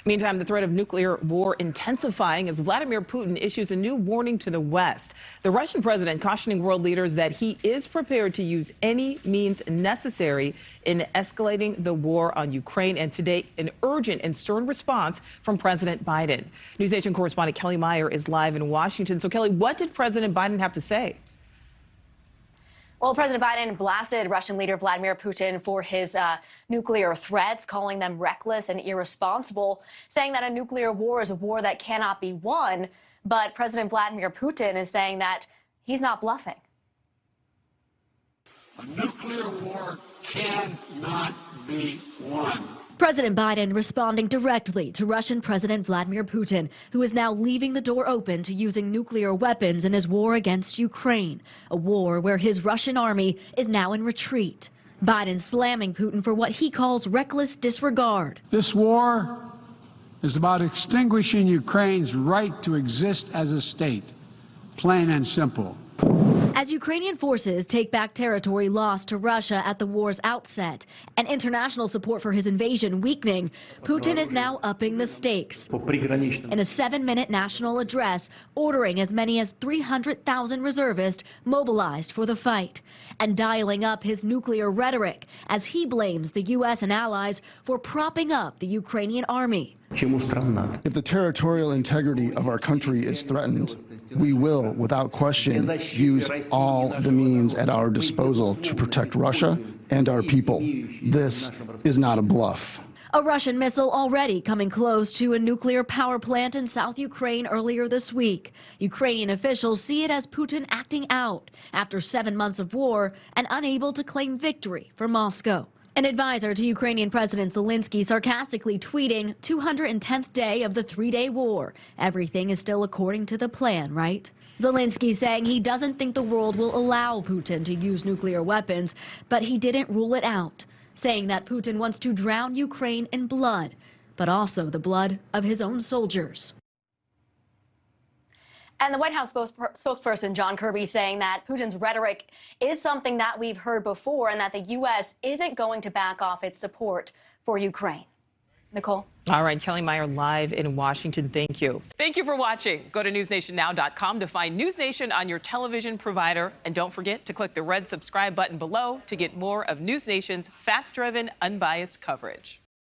Meantime, the threat of nuclear war intensifying as Vladimir Putin issues a new warning to the West. The Russian president cautioning world leaders that he is prepared to use any means necessary in escalating the war on Ukraine. And today, an urgent and stern response from President Biden. NewsNation correspondent Kelly Meyer is live in Washington. So, Kelly, what did President Biden have to say? Well, President Biden blasted Russian leader Vladimir Putin for his nuclear threats, calling them reckless and irresponsible, saying that a nuclear war is a war that cannot be won. But President Vladimir Putin is saying that he's not bluffing. A nuclear war cannot be won. President Biden responding directly to Russian President Vladimir Putin, who is now leaving the door open to using nuclear weapons in his war against Ukraine, a war where his Russian army is now in retreat. Biden slamming Putin for what he calls reckless disregard. This war is about extinguishing Ukraine's right to exist as a state, plain and simple. As Ukrainian forces take back territory lost to Russia at the war's outset and international support for his invasion weakening, Putin is now upping the stakes. In a 7-minute national address, ordering as many as 300,000 reservists mobilized for the fight and dialing up his nuclear rhetoric as he blames the U.S. and allies for propping up the Ukrainian army. If the territorial integrity of our country is threatened, we will, without question, use all the means at our disposal to protect Russia and our people. This is not a bluff. A Russian missile already coming close to a nuclear power plant in South Ukraine earlier this week. Ukrainian officials see it as Putin acting out after 7 months of war and unable to claim victory for Moscow. An advisor to Ukrainian President Zelensky sarcastically tweeting, 210th day of the 3-day war. Everything is still according to the plan, right? Zelensky saying he doesn't think the world will allow Putin to use nuclear weapons, but he didn't rule it out, saying that Putin wants to drown Ukraine in blood, but also the blood of his own soldiers. And the White House spokesperson John Kirby saying that Putin's rhetoric is something that we've heard before and that the U.S. isn't going to back off its support for Ukraine. Nichole? All right, Kelly Meyer live in Washington. Thank you. Thank you for watching. Go to newsnationnow.com to find NewsNation on your television provider. And don't forget to click the red subscribe button below to get more of NewsNation's fact-driven, unbiased coverage.